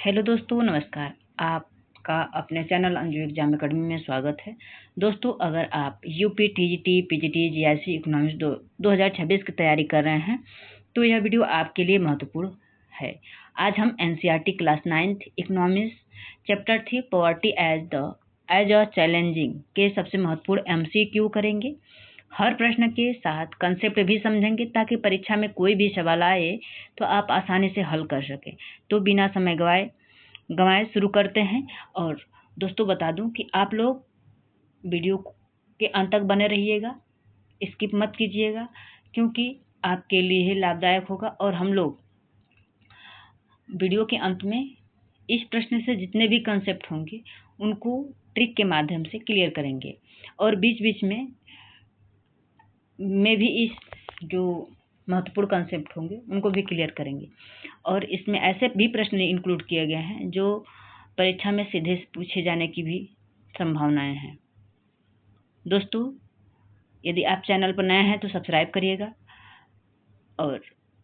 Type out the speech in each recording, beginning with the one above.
Hello दोस्तों, नमस्कार। आपका अपने चैनल अंजू एग्जाम अकेडमी में स्वागत है। दोस्तों, अगर आप UP TGT PGT GIC economics 2026 की तैयारी कर रहे हैं तो यह वीडियो आपके लिए महत्वपूर्ण है। आज हम NCERT class 9th economics chapter 3 poverty as a challenging के सबसे महत्वपूर्ण एमसीक्यू करेंगे। हर प्रश्न के साथ कंसेप्ट भी समझेंगे ताकि परीक्षा में कोई भी सवाल आए तो आप आसानी से हल कर सकें। तो बिना समय गवाए शुरू करते हैं। और दोस्तों, बता दूं कि आप लोग वीडियो के अंत तक बने रहिएगा, स्किप मत कीजिएगा, क्योंकि आपके लिए लाभदायक होगा। और हम लोग वीडियो के अंत में इस प्रश्न से जितने भी कंसेप्ट होंगे उनको ट्रिक के माध्यम से क्लियर करेंगे, और बीच बीच में भी इस जो महत्वपूर्ण कंसेप्ट होंगे उनको भी क्लियर करेंगे। और इसमें ऐसे भी प्रश्न इंक्लूड किए गए हैं जो परीक्षा में सीधे पूछे जाने की भी संभावनाएं हैं। दोस्तों, यदि आप चैनल पर नए हैं तो सब्सक्राइब करिएगा, और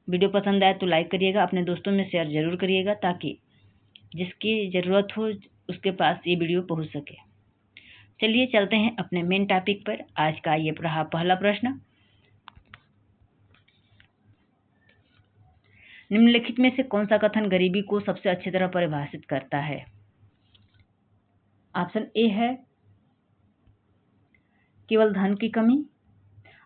वीडियो पसंद आए तो लाइक करिएगा, अपने दोस्तों में शेयर जरूर करिएगा ताकि जिसकी ज़रूरत हो उसके पास ये वीडियो पहुंच सके। चलिए चलते हैं अपने मेन टॉपिक पर। आज का ये रहा पहला प्रश्न। निम्नलिखित में से कौन सा कथन गरीबी को सबसे अच्छी तरह परिभाषित करता है? ऑप्शन ए है केवल धन की कमी।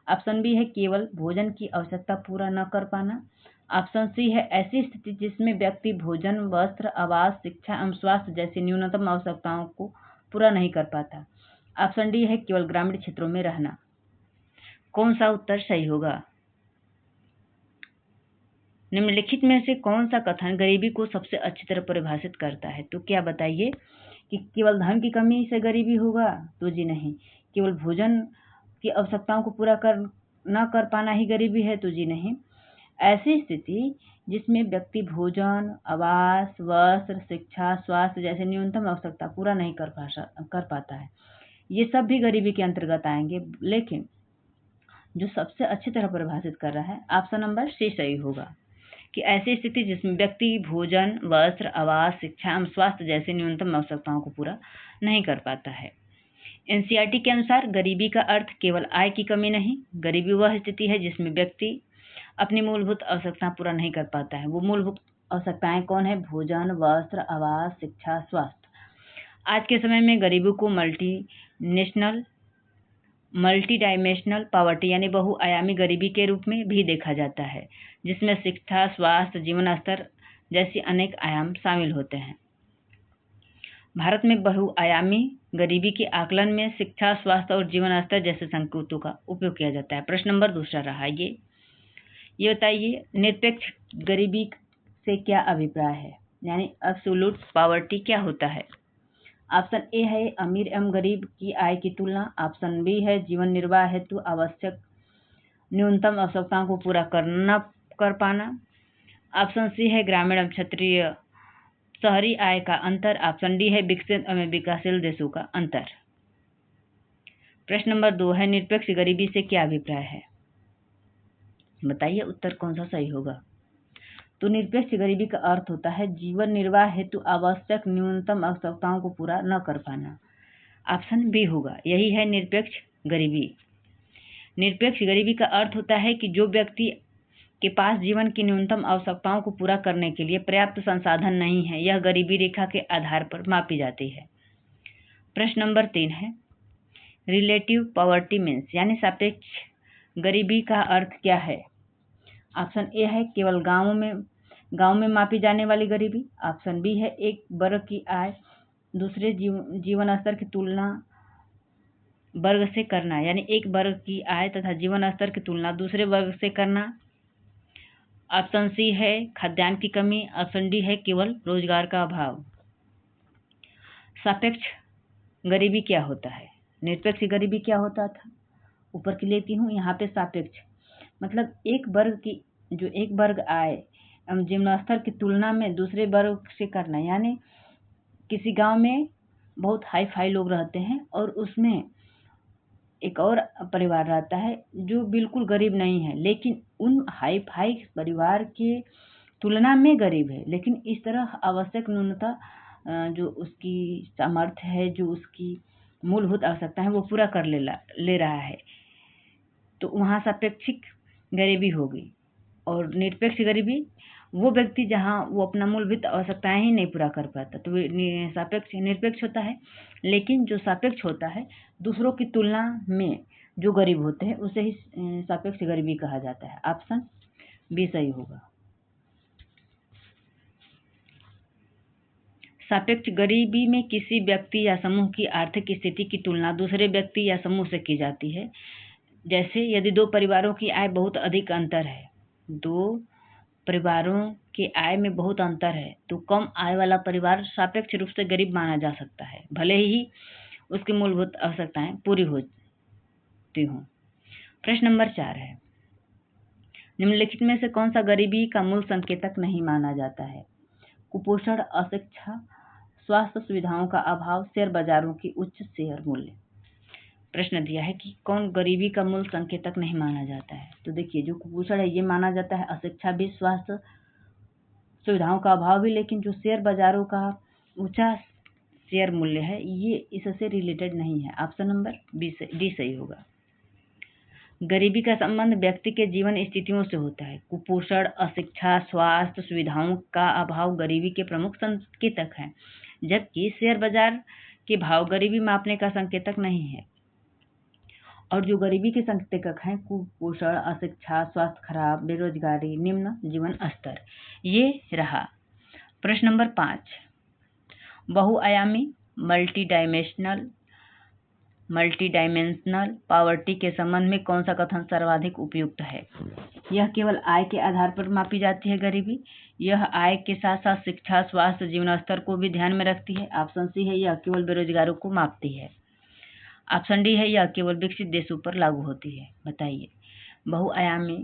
ऑप्शन बी है केवल भोजन की आवश्यकता पूरा न कर पाना। ऑप्शन सी है ऐसी स्थिति जिसमें व्यक्ति भोजन, वस्त्र, आवास, शिक्षा एवं स्वास्थ्य जैसी न्यूनतम आवश्यकताओं को पूरा नहीं कर पाता। ऑप्शन डी है केवल ग्रामीण क्षेत्रों में रहना। कौन सा उत्तर सही होगा? निम्नलिखित में से कौन सा कथन गरीबी को सबसे अच्छी तरह परिभाषित करता है? तो क्या बताइए कि केवल धन की कमी से गरीबी होगा? तो जी नहीं। केवल भोजन की आवश्यकताओं को पूरा न कर पाना ही गरीबी है? तो जी नहीं। ऐसी स्थिति जिसमें व्यक्ति भोजन, आवास, वस्त्र, शिक्षा, स्वास्थ्य जैसे न्यूनतम आवश्यकता पूरा नहीं कर पाता है, ये सब भी गरीबी के अंतर्गत आएंगे। लेकिन जो सबसे अच्छी तरह परिभाषित कर रहा है, ऑप्शन नंबर सी सही होगा कि ऐसी स्थिति जिसमें व्यक्ति भोजन, वस्त्र, आवास, शिक्षा एवं स्वास्थ्य जैसे न्यूनतम आवश्यकताओं को पूरा नहीं कर पाता है। एनसीईआरटी के अनुसार गरीबी का अर्थ केवल आय की कमी नहीं, गरीबी वह स्थिति है जिसमें व्यक्ति अपनी मूलभूत आवश्यकता पूरा नहीं कर पाता है। वो मूलभूत आवश्यकताएं कौन है? भोजन, वस्त्र, आवास, शिक्षा, स्वास्थ्य। आज के समय में गरीबी को मल्टी डायमेंशनल पॉवर्टी यानी बहुआयामी गरीबी के रूप में भी देखा जाता है, जिसमें शिक्षा, स्वास्थ्य, जीवन स्तर जैसी अनेक आयाम शामिल होते हैं। भारत में बहुआयामी गरीबी के आकलन में शिक्षा, स्वास्थ्य और जीवन स्तर जैसे संकेतों का उपयोग किया जाता है। प्रश्न नंबर दूसरा रहा ये बताइए, निरपेक्ष गरीबी से क्या अभिप्राय है, यानी एब्सोल्यूट पॉवर्टी क्या होता है? ऑप्शन ए है अमीर एवं गरीब की आय की तुलना। ऑप्शन बी है जीवन निर्वाह हेतु आवश्यक न्यूनतम आवश्यकताओं को पूरा कर पाना। ऑप्शन सी है ग्रामीण एवं क्षेत्रीय शहरी आय का अंतर। ऑप्शन डी है विकसित एवं विकासशील देशों का अंतर। प्रश्न नंबर 2 है निरपेक्ष गरीबी से क्या अभिप्राय है? बताइए उत्तर कौन सा सही होगा? तो निरपेक्ष गरीबी का अर्थ होता है जीवन निर्वाह हेतु आवश्यक न्यूनतम आवश्यकताओं को पूरा न कर पाना। ऑप्शन बी होगा, यही है निरपेक्ष गरीबी। निरपेक्ष गरीबी का अर्थ होता है कि जो व्यक्ति के पास जीवन की न्यूनतम आवश्यकताओं को पूरा करने के लिए पर्याप्त संसाधन नहीं है, यह गरीबी रेखा के आधार पर मापी जाती है। प्रश्न नंबर 3 है रिलेटिव पॉवर्टी मीन्स यानी सापेक्ष गरीबी का अर्थ क्या है? ऑप्शन ए है केवल गांव में मापी जाने वाली गरीबी। ऑप्शन बी है एक वर्ग की आय दूसरे जीवन स्तर की तुलना वर्ग से करना, यानी एक वर्ग की आय तथा जीवन स्तर की तुलना दूसरे वर्ग से करना। ऑप्शन सी है खाद्यान्न की कमी। ऑप्शन डी है केवल रोजगार का अभाव। सापेक्ष गरीबी क्या होता है? निरपेक्ष गरीबी क्या होता था? ऊपर की लेती हूँ, यहाँ पे सापेक्ष मतलब एक वर्ग आय एवं जीवन स्तर की तुलना में दूसरे वर्ग से करना, यानी किसी गांव में बहुत हाई फाई लोग रहते हैं और उसमें एक और परिवार रहता है जो बिल्कुल गरीब नहीं है, लेकिन उन हाई फाई परिवार के तुलना में गरीब है, लेकिन इस तरह आवश्यक न्यूनता जो उसकी सामर्थ्य है, जो उसकी मूलभूत आवश्यकता है, वो पूरा कर ले रहा है, तो वहाँ सापेक्षिक गरीबी होगी। और निरपेक्ष गरीबी वो व्यक्ति जहाँ वो अपना मूलभूत आवश्यकताएं ही नहीं पूरा कर पाता, तो सापेक्ष निरपेक्ष होता है। लेकिन जो सापेक्ष होता है, दूसरों की तुलना में जो गरीब होते हैं, उसे ही सापेक्ष गरीबी कहा जाता है। ऑप्शन बी सही होगा। सापेक्ष गरीबी में किसी व्यक्ति या समूह की आर्थिक स्थिति की तुलना दूसरे व्यक्ति या समूह से की जाती है। जैसे यदि दो परिवारों की आय बहुत अधिक अंतर है, दो परिवारों की आय में बहुत अंतर है, तो कम आय वाला परिवार सापेक्ष रूप से गरीब माना जा सकता है, भले ही उसकी मूलभूत आवश्यकताएं पूरी होती हों। प्रश्न नंबर 4 है, निम्नलिखित में से कौन सा गरीबी का मूल संकेतक नहीं माना जाता है? कुपोषण, अशिक्षा, स्वास्थ्य सुविधाओं का अभाव, शेयर बाजारों की उच्च शेयर मूल्य। प्रश्न दिया है कि कौन गरीबी का मूल संकेतक नहीं माना जाता है। तो देखिए, जो कुपोषण है ये माना जाता है, अशिक्षा भी, स्वास्थ्य सुविधाओं का अभाव भी, लेकिन जो शेयर बाजारों का ऊंचा शेयर मूल्य है ये इससे रिलेटेड नहीं है। ऑप्शन नंबर डी सही होगा। गरीबी का संबंध व्यक्ति के जीवन स्थितियों से होता है। कुपोषण, अशिक्षा, स्वास्थ्य सुविधाओं का अभाव गरीबी के प्रमुख संकेतक हैं, जबकि शेयर बाजार के भाव गरीबी मापने का संकेतक नहीं है। और जो गरीबी के संकेतक हैं, कुपोषण, अशिक्षा, स्वास्थ्य खराब, बेरोजगारी, निम्न जीवन स्तर, ये रहा। प्रश्न नंबर 5, बहुआयामी मल्टी पावर्टी के संबंध में कौन सा कथन सर्वाधिक उपयुक्त है? यह केवल आय के आधार पर मापी जाती है गरीबी। यह आय के साथ साथ शिक्षा, स्वास्थ्य, जीवन स्तर को भी ध्यान में रखती है। ऑप्शन सी है, यह केवल बेरोजगारों को मापती है। ऑप्शन डी है, यह केवल विकसित देशों पर लागू होती है। बताइए, बहुआयामी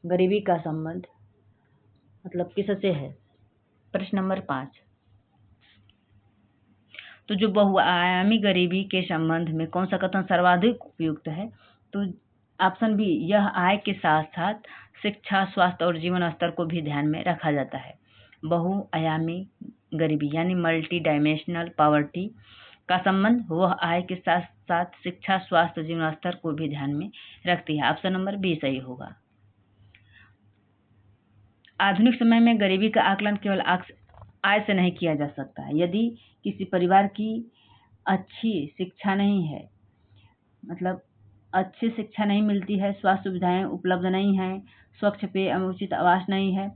गरीबी का संबंध मतलब किससे है? प्रश्न नंबर 5, तो जो बहुआयामी गरीबी के संबंध में कौन सा कथन सर्वाधिक उपयुक्त है? तो ऑप्शन बी, यह आय के साथ साथ शिक्षा, स्वास्थ्य और जीवन स्तर को भी ध्यान में रखा जाता है। बहुआयामी गरीबी यानी मल्टी डायमेंशनल पॉवर्टी का संबंध वह आय के साथ साथ शिक्षा, स्वास्थ्य, जीवन स्तर को भी ध्यान में रखती है। ऑप्शन नंबर बी सही होगा। आधुनिक समय में गरीबी का आकलन केवल आय से नहीं किया जा सकता है। यदि किसी परिवार की अच्छी शिक्षा नहीं है, मतलब अच्छी शिक्षा नहीं मिलती है, स्वास्थ्य सुविधाएं उपलब्ध नहीं हैं, स्वच्छ पेय, उचित आवास नहीं है,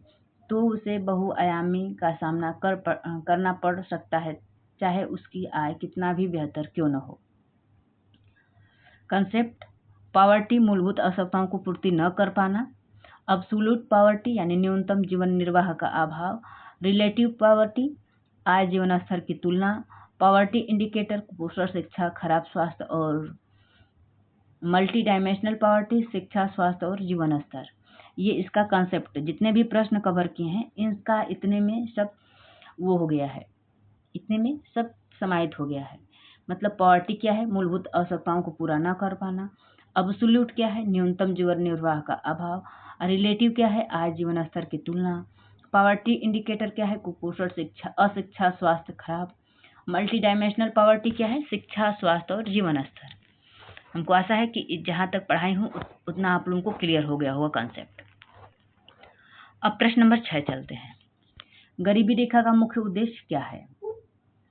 तो उसे बहुआयामी का सामना करना पड़ सकता है, चाहे उसकी आय कितना भी बेहतर क्यों न हो। कंसेप्ट, पॉवर्टी मूलभूत आवश्यकताओं को पूर्ति न कर पाना। अब्सोल्यूट पॉवर्टी यानी न्यूनतम जीवन निर्वाह का अभाव। रिलेटिव पॉवर्टी आय जीवन स्तर की तुलना। पॉवर्टी इंडिकेटर कुपोषण, शिक्षा, खराब स्वास्थ्य। और मल्टी डायमेंशनल पॉवर्टी शिक्षा, स्वास्थ्य और जीवन स्तर। ये इसका कंसेप्ट, जितने भी प्रश्न कवर किए हैं इनका इतने में सब वो हो गया है, इतने में सब समाहित हो गया है। मतलब पॉवर्टी क्या है? मूलभूत आवश्यकताओं को पूरा न कर पाना। अब्सोल्यूट क्या है? न्यूनतम जीवन निर्वाह का अभाव। रिलेटिव क्या है? आय जीवन स्तर की तुलना। पॉवर्टी इंडिकेटर क्या है? कुपोषण, शिक्षा, अशिक्षा, स्वास्थ्य खराब। मल्टी डायमेंशनल पॉवर्टी क्या है? शिक्षा, स्वास्थ्य और जीवन स्तर। हमको आशा है कि जहाँ तक पढ़ाई हूँ उतना आप लोगों को क्लियर हो गया होगा कंसेप्ट। अब प्रश्न नंबर 6 चलते हैं। गरीबी रेखा का मुख्य उद्देश्य क्या है?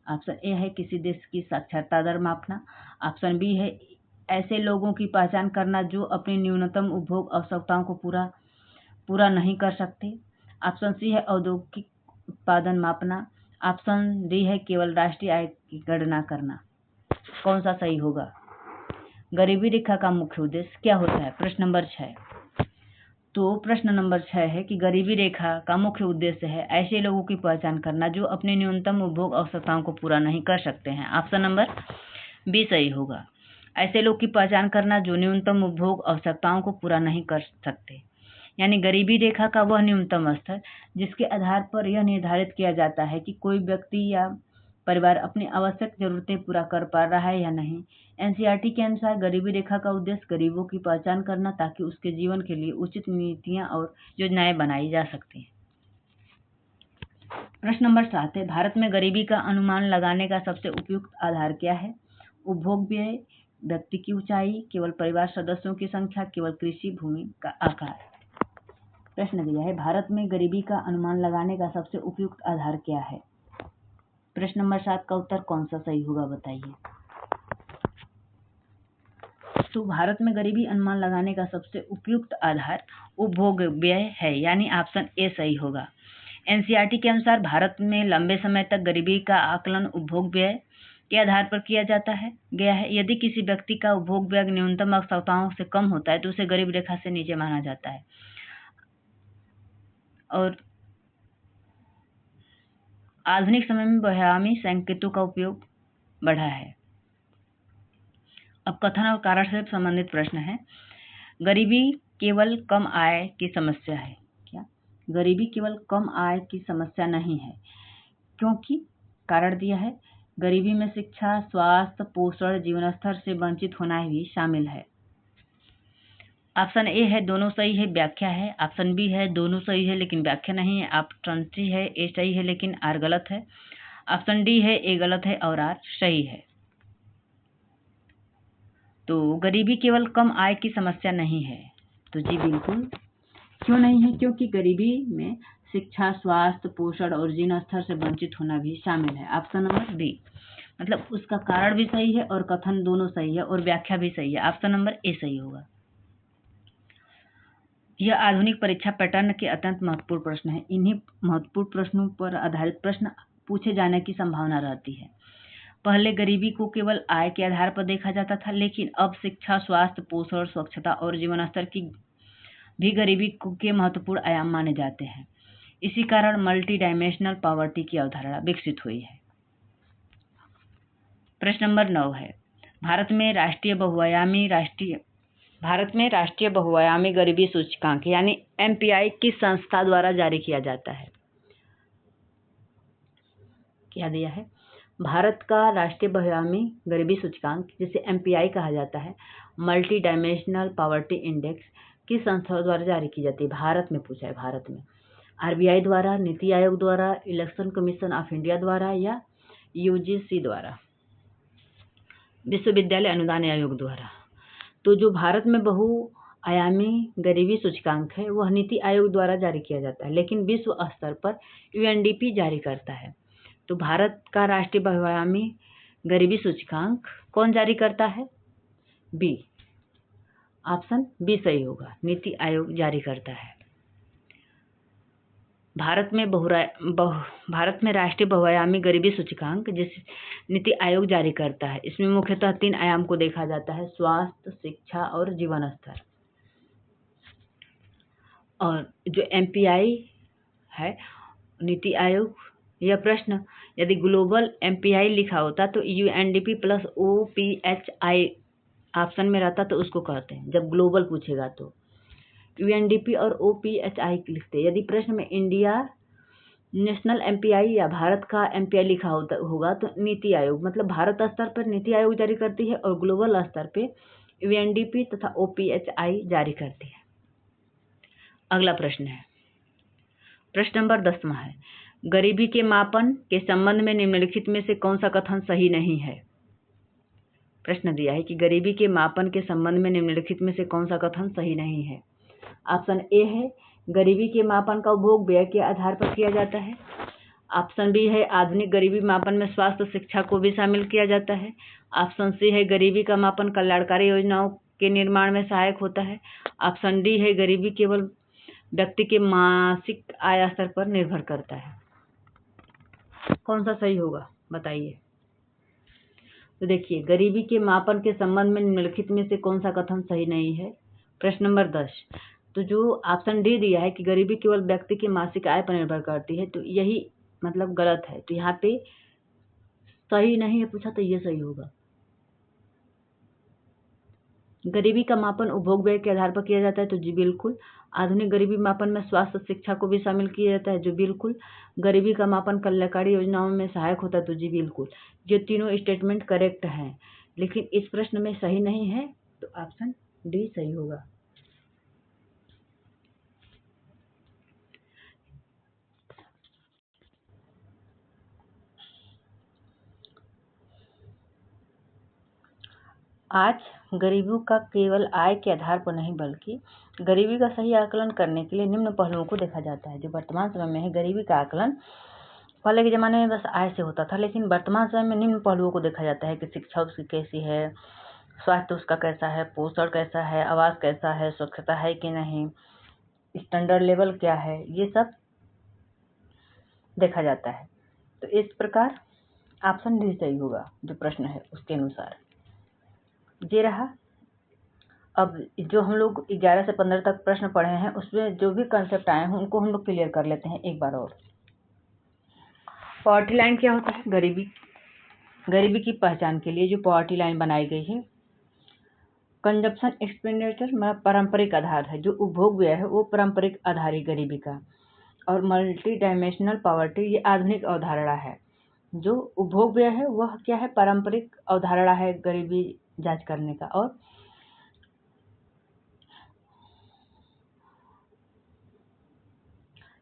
ऑप्शन ए है किसी देश की साक्षरता दर मापना। ऑप्शन बी है ऐसे लोगों की पहचान करना जो अपनी न्यूनतम उपभोग आवश्यकताओं को पूरा नहीं कर सकते। ऑप्शन सी है औद्योगिक उत्पादन मापना। ऑप्शन डी है केवल राष्ट्रीय आय की गणना करना। कौन सा सही होगा? गरीबी रेखा का मुख्य उद्देश्य क्या होता है? प्रश्न नंबर 6। तो प्रश्न नंबर 6 है कि गरीबी रेखा का मुख्य उद्देश्य है ऐसे लोगों की पहचान करना जो अपने न्यूनतम उपभोग आवश्यकताओं को पूरा नहीं कर सकते हैं। ऑप्शन नंबर बी सही होगा। ऐसे लोग की पहचान करना जो न्यूनतम उपभोग आवश्यकताओं को पूरा नहीं कर सकते, यानी गरीबी रेखा का वह न्यूनतम स्तर जिसके आधार पर यह निर्धारित किया जाता है कि कोई व्यक्ति या परिवार अपनी आवश्यक जरूरतें पूरा कर पा रहा है या नहीं। एनसीईआरटी के अनुसार गरीबी रेखा का उद्देश्य गरीबों की पहचान करना ताकि उसके जीवन के लिए उचित नीतियां और योजनाएं बनाई जा सकती हैं। प्रश्न नंबर 7 है, भारत में गरीबी का अनुमान लगाने का सबसे उपयुक्त आधार क्या है? उपभोग व्यय, व्यक्ति की ऊंचाई, केवल परिवार सदस्यों की संख्या, केवल कृषि भूमि का आकार। प्रश्न दिया है, भारत में गरीबी का अनुमान लगाने का सबसे उपयुक्त आधार क्या है? प्रश्न नंबर 7 का उत्तर कौन सा सही होगा बताइए। तो भारत में गरीबी अनुमान लगाने का सबसे उपयुक्त आधार उपभोग व्यय है, यानी ऑप्शन ए सही होगा। एनसीईआरटी के अनुसार भारत में लंबे समय तक गरीबी का आकलन उपभोग व्यय के आधार पर किया जाता है गया है। यदि किसी व्यक्ति का उपभोग व्यय न्यूनतम आवश्यकताओं से कम होता है तो उसे गरीब रेखा से नीचे माना जाता है। और आधुनिक समय में बहुआयामी संकेतों का उपयोग बढ़ा है। अब कथन और कारण से संबंधित प्रश्न है। गरीबी केवल कम आय की समस्या है क्या? गरीबी केवल कम आय की समस्या नहीं है, क्योंकि कारण दिया है, गरीबी में शिक्षा, स्वास्थ्य, पोषण, जीवन स्तर से वंचित होना भी शामिल है। ऑप्शन ए है दोनों सही है, व्याख्या है। ऑप्शन बी है दोनों सही है लेकिन व्याख्या नहीं है। ऑप्शन सी है ए सही है लेकिन आर गलत है। ऑप्शन डी है ए गलत है और आर सही है। तो गरीबी केवल कम आय की समस्या नहीं है, तो जी बिल्कुल क्यों नहीं है, क्योंकि गरीबी में शिक्षा, स्वास्थ्य, पोषण और जीवन स्तर से वंचित होना भी शामिल है। ऑप्शन नंबर बी, मतलब उसका कारण भी सही है और कथन दोनों सही है और व्याख्या भी सही है। ऑप्शन नंबर ए सही होगा। यह आधुनिक परीक्षा पैटर्न के अत्यंत महत्वपूर्ण प्रश्न है। इन्हीं महत्वपूर्ण प्रश्नों पर आधारित प्रश्न पूछे जाने की संभावना रहती है। पहले गरीबी को केवल आय के आधार पर देखा जाता था, लेकिन अब शिक्षा, स्वास्थ्य, पोषण, स्वच्छता और जीवन स्तर की भी गरीबी के महत्वपूर्ण आयाम माने जाते हैं। इसी कारण मल्टी डायमेंशनल पॉवर्टी की अवधारणा विकसित हुई है। प्रश्न नंबर 9 है, भारत में राष्ट्रीय बहुआयामी गरीबी सूचकांक यानी एमपीआई किस संस्था द्वारा जारी किया जाता है? क्या दिया है? भारत का राष्ट्रीय बहुआयामी गरीबी सूचकांक, जिसे एमपीआई कहा जाता है, मल्टी डायमेंशनल पॉवर्टी इंडेक्स, किस संस्था द्वारा जारी की जाती है? भारत में पूछा है। भारत में आरबीआई द्वारा, नीति आयोग द्वारा, इलेक्शन कमीशन ऑफ इंडिया द्वारा या यूजीसी द्वारा, विश्वविद्यालय अनुदान आयोग द्वारा। तो जो भारत में बहुआयामी गरीबी सूचकांक है वह नीति आयोग द्वारा जारी किया जाता है, लेकिन विश्व स्तर पर यूएनडीपी जारी करता है। तो भारत का राष्ट्रीय बहुआयामी गरीबी सूचकांक कौन जारी करता है? बी, ऑप्शन बी सही होगा, नीति आयोग जारी करता है। भारत में राष्ट्रीय बहुआयामी गरीबी सूचकांक जिसे नीति आयोग जारी करता है, इसमें मुख्यतः 3 आयाम को देखा जाता है, स्वास्थ्य, शिक्षा और जीवन स्तर। और जो एमपीआई है, नीति आयोग, यह प्रश्न यदि ग्लोबल एमपीआई लिखा होता तो यूएनडीपी प्लस ओपीएचआई ऑप्शन में रहता तो उसको कहते हैं। जब ग्लोबल पूछेगा तो यूएनडीपी और ओपीएचआई लिखते। यदि प्रश्न में इंडिया नेशनल एमपीआई या भारत का एमपीआई लिखा होगा तो नीति आयोग, मतलब भारत स्तर पर नीति आयोग जारी करती है और ग्लोबल स्तर पे यूएनडीपी तथा ओपीएचआई जारी करती है। अगला प्रश्न है, प्रश्न नंबर 10वां है, गरीबी के मापन के संबंध में निम्नलिखित में से कौन सा कथन सही नहीं है? प्रश्न दिया है कि गरीबी के मापन के संबंध में निम्नलिखित में से कौन सा कथन सही नहीं है? ऑप्शन ए है गरीबी के मापन का उपभोग व्यय के आधार पर किया जाता है। ऑप्शन बी है आधुनिक गरीबी मापन में स्वास्थ्य शिक्षा को भी शामिल किया जाता है। ऑप्शन सी है गरीबी का मापन कल्याणकारी योजनाओं के निर्माण में सहायक होता है। ऑप्शन डी है गरीबी केवल व्यक्ति के मासिक आय स्तर पर निर्भर करता है। कौन सा सही होगा बताइए। तो देखिए, गरीबी के मापन के संबंध में निम्नलिखित में से कौन सा कथन सही नहीं है? प्रश्न नंबर 10, तो जो ऑप्शन डी दिया है कि गरीबी केवल व्यक्ति की मासिक आय पर निर्भर करती है, तो यही मतलब गलत है। तो यहाँ पे सही नहीं है पूछा तो ये सही होगा। गरीबी का मापन उपभोग व्यय के आधार पर किया जाता है, तो जी बिल्कुल। आधुनिक गरीबी मापन में स्वास्थ्य शिक्षा को भी शामिल किया जाता है, जो बिल्कुल। गरीबी का मापन कल्याणकारी योजनाओं में सहायक होता है, तो जी बिल्कुल। ये तीनों स्टेटमेंट करेक्ट हैं, लेकिन इस प्रश्न में सही नहीं है, तो ऑप्शन डी सही होगा। आज गरीबों का केवल आय के आधार पर नहीं बल्कि गरीबी का सही आकलन करने के लिए निम्न पहलुओं को देखा जाता है। जो वर्तमान समय में है, गरीबी का आकलन पहले के ज़माने में बस आय से होता था, लेकिन वर्तमान समय में निम्न पहलुओं को देखा जाता है कि शिक्षा उसकी कैसी है, स्वास्थ्य उसका कैसा है, पोषण कैसा है, आवास कैसा है, स्वच्छता है कि नहीं, स्टैंडर्ड लेवल क्या है, ये सब देखा जाता है। तो इस प्रकार ऑप्शन डी सही होगा जो प्रश्न है उसके अनुसार। ये रहा। अब जो हम लोग 11 से 15 तक प्रश्न पढ़े हैं उसमें जो भी कंसेप्ट आए हैं उनको हम लोग क्लियर कर लेते हैं एक बार और। पॉवर्टी लाइन क्या होता है? गरीबी की पहचान के लिए जो पॉवर्टी लाइन बनाई गई है, कंजप्शन एक्सपेंडिचर मतलब पारंपरिक आधार है, जो उपभोग व्यय है वो पारंपरिक आधार है गरीबी का। और मल्टी डायमेंशनल पॉवर्टी ये आधुनिक अवधारणा है। जो उपभोग व्यय है वह क्या है? पारंपरिक अवधारणा है गरीबी जांच करने का। और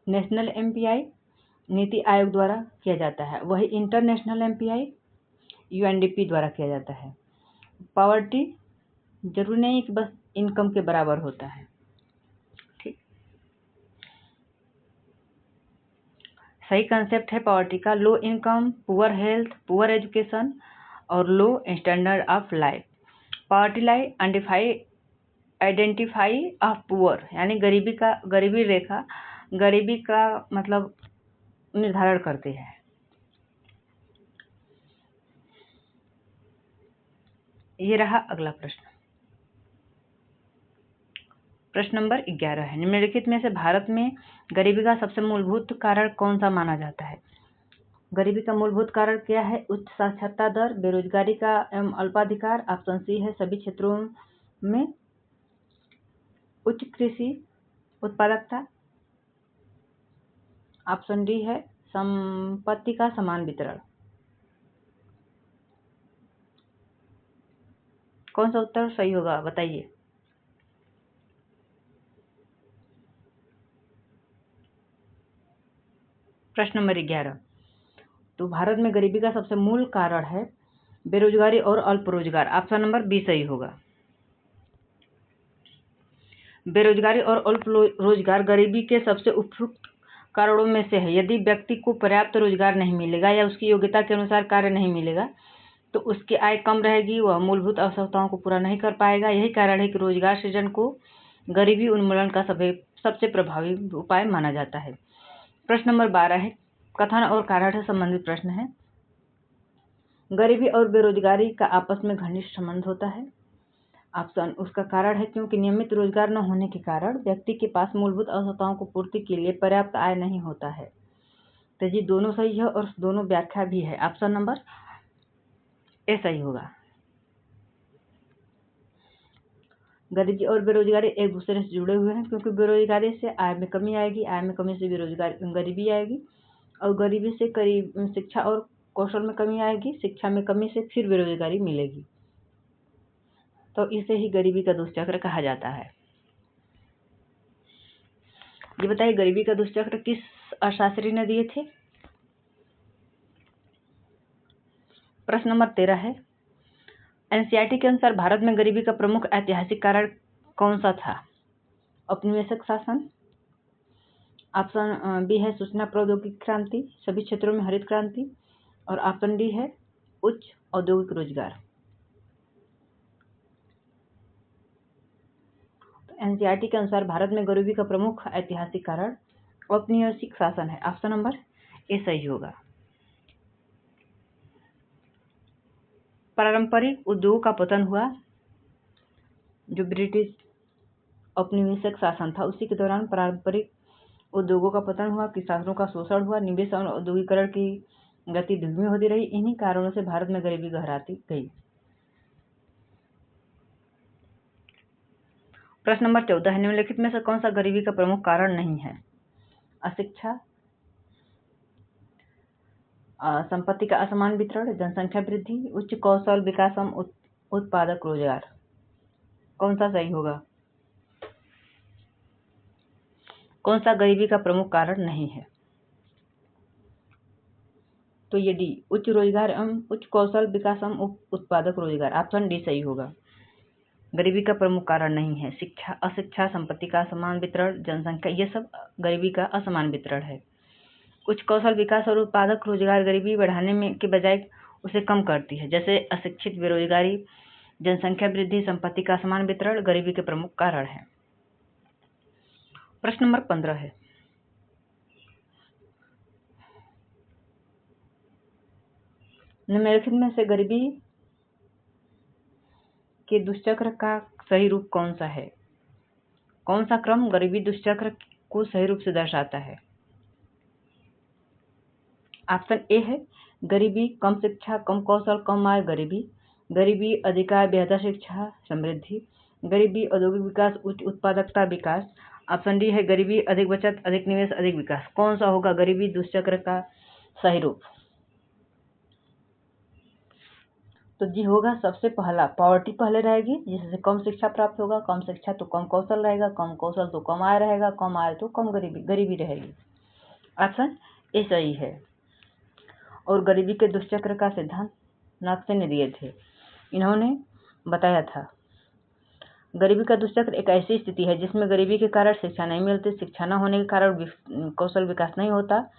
नेशनल एमपीआई नीति आयोग द्वारा किया जाता है, वही इंटरनेशनल एमपीआई यूएनडीपी द्वारा किया जाता है। पॉवर्टी जरूरी नहीं कि बस इनकम के बराबर होता है, ठीक। सही कंसेप्ट है पॉवर्टी का low income, poor health, poor education और low standard of life. Poverty line identify of poor यानी गरीबी रेखा गरीबी का मतलब निर्धारण करती है। ये रहा अगला प्रश्न। प्रश्न नंबर 11 है, निम्नलिखित में से भारत में गरीबी का सबसे मूलभूत कारण कौन सा माना जाता है? गरीबी का मूलभूत कारण क्या है? उच्च साक्षरता दर, बेरोजगारी का एवं अल्पाधिकार। ऑप्शन सी है सभी क्षेत्रों में उच्च कृषि उत्पादकता। ऑप्शन डी है संपत्ति का समान वितरण। कौन सा उत्तर सही होगा बताइए। प्रश्न नंबर 11, तो भारत में गरीबी का सबसे मूल कारण है बेरोजगारी और अल्प रोजगार। ऑप्शन नंबर बी सही होगा। बेरोजगारी और अल्प रोजगार गरीबी के सबसे उपयुक्त कारणों में से है। यदि व्यक्ति को पर्याप्त रोजगार नहीं मिलेगा या उसकी योग्यता के अनुसार कार्य नहीं मिलेगा तो उसकी आय कम रहेगी, वह मूलभूत आवश्यकताओं को पूरा नहीं कर पाएगा। यही कारण है कि रोजगार सृजन को गरीबी उन्मूलन का सबसे प्रभावी उपाय माना जाता है। प्रश्न नंबर 12 है, कथन और कारण से संबंधित प्रश्न है। गरीबी और बेरोजगारी का आपस में घनिष्ठ संबंध होता है। ऑप्शन उसका कारण है क्योंकि नियमित रोजगार न होने के कारण व्यक्ति के पास मूलभूत आवश्यकताओं को पूर्ति के लिए पर्याप्त आय नहीं होता है। तो जी दोनों सही है और दोनों व्याख्या भी है। ऑप्शन नंबर ए सही होगा। गरीबी और बेरोजगारी एक दूसरे से जुड़े हुए हैं क्योंकि बेरोजगारी से आय में कमी आएगी, आय में कमी से गरीबी आएगी और गरीबी से शिक्षा और कौशल में कमी आएगी, शिक्षा में कमी से फिर बेरोजगारी मिलेगी। तो इसे ही गरीबी का दुष्चक्र कहा जाता है। ये बताइए गरीबी का दुष्चक्र किस अर्थशास्त्री ने दिए थे? प्रश्न नंबर 13 है, एनसीईआरटी के अनुसार भारत में गरीबी का प्रमुख ऐतिहासिक कारण कौन सा था? औपनिवेशिक शासन। ऑप्शन बी है सूचना प्रौद्योगिकी क्रांति, सभी क्षेत्रों में हरित क्रांति। और ऑप्शन डी है उच्च औद्योगिक रोजगार। एनसीईआरटी के अनुसार भारत में गरीबी का प्रमुख ऐतिहासिक कारण औपनिवेशिक शासन है। ऑप्शन नंबर ए सही होगा। पारंपरिक उद्योगों का पतन हुआ, जो ब्रिटिश औपनिवेशिक शासन था उसी के दौरान पारंपरिक उद्योगों का पतन हुआ, किसानों का शोषण हुआ, निवेश और औद्योगिकरण की गति धीमी होती रही। इन्हीं कारणों से भारत में गरीबी गहराती गई। प्रश्न नंबर 14 है, निम्नलिखित में से कौन सा गरीबी का प्रमुख कारण नहीं है? अशिक्षा, संपत्ति का असमान वितरण, जनसंख्या वृद्धि, उच्च कौशल विकास एवं उत्पादक रोजगार। कौन सा सही होगा? कौन सा गरीबी का प्रमुख कारण नहीं है? तो ये डी, उच्च रोजगार एवं उच्च कौशल विकास एवं उत्पादक रोजगार, ऑप्शन डी सही होगा। गरीबी का प्रमुख कारण नहीं है। शिक्षा, अशिक्षा, संपत्ति का असमान वितरण, जनसंख्या, ये सब गरीबी का असमान वितरण है। उच्च कौशल विकास और उत्पादक रोजगार गरीबी बढ़ाने में के बजाय उसे कम करती है। जैसे अशिक्षित, बेरोजगारी, जनसंख्या वृद्धि, संपत्ति का असमान वितरण गरीबी के प्रमुख कारण है। प्रश्न नंबर 15 है, निम्नलिखित में से गरीबी के दुष्चक्र का सही रूप कौन सा है? कौन सा क्रम गरीबी दुष्चक्र को सही रूप से दर्शाता है? ऑप्शन ए है गरीबी, कम शिक्षा, कम कौशल, कम आय गरीबी, गरीबी, अधिकार, बेहतर शिक्षा, समृद्धि, गरीबी, औद्योगिक विकास, उच्च उत्पादकता विकास। ऑप्शन डी है गरीबी, अधिक बचत, अधिक निवेश, अधिक विकास। कौन सा होगा गरीबी दुष्चक्र का सही रूप? तो जी होगा सबसे पहला, पॉवर्टी पहले रहेगी, जिससे कम शिक्षा प्राप्त होगा, कम शिक्षा तो कम कौशल रहेगा, कम कौशल तो कम आय रहेगा, कम आय तो कम गरीबी रहेगी। ऑप्शन ए सही है। और गरीबी के दुष्चक्र का सिद्धांत नाथसेन ने दिए थे। इन्होंने बताया था गरीबी का दुष्चक्र एक ऐसी स्थिति है जिसमें गरीबी के कारण शिक्षा नहीं मिलती, शिक्षा न होने के कारण कौशल विकास नहीं होता,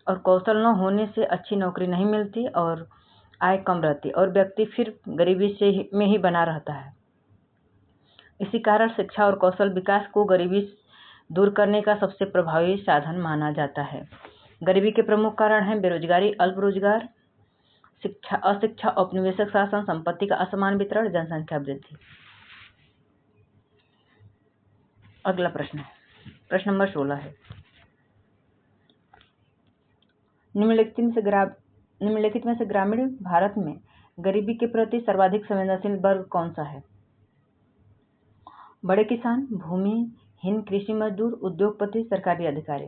और कौशल न होने से अच्छी नौकरी नहीं मिलती और आय कम रहती, और व्यक्ति फिर गरीबी में ही बना रहता है। इसी कारण शिक्षा और कौशल विकास को गरीबी दूर करने का सबसे प्रभावी साधन माना जाता है। गरीबी के प्रमुख कारण हैं बेरोजगारी, अल्प रोजगार, शिक्षा, अशिक्षा, औपनिवेशिक शासन, संपत्ति का असमान वितरण, जनसंख्या वृद्धि। अगला प्रश्न है, प्रश्न नंबर 16 है, निम्नलिखित में से ग्रामीण भारत में गरीबी के प्रति सर्वाधिक संवेदनशील वर्ग कौन सा है? बड़े किसान, भूमिहीन, कृषि मजदूर, उद्योगपति, सरकारी अधिकारी।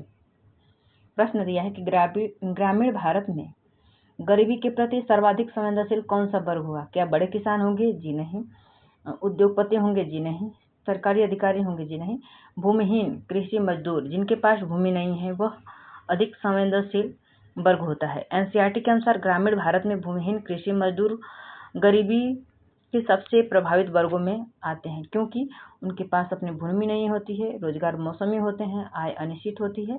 प्रश्न दिया है कि ग्रामीण भारत में गरीबी के प्रति सर्वाधिक संवेदनशील कौन सा वर्ग हुआ? क्या बड़े किसान होंगे? जी नहीं। उद्योगपति होंगे? जी नहीं। सरकारी अधिकारी होंगे? जी नहीं। भूमिहीन, कृषि मजदूर, जिनके पास भूमि नहीं है, वह अधिक संवेदनशील वर्ग होता है। एनसीईआरटी के अनुसार ग्रामीण भारत में भूमिहीन, कृषि मजदूर गरीबी के सबसे प्रभावित वर्गों में आते हैं, क्योंकि उनके पास अपनी भूमि नहीं होती है, रोजगार मौसमी होते हैं, आय अनिश्चित होती है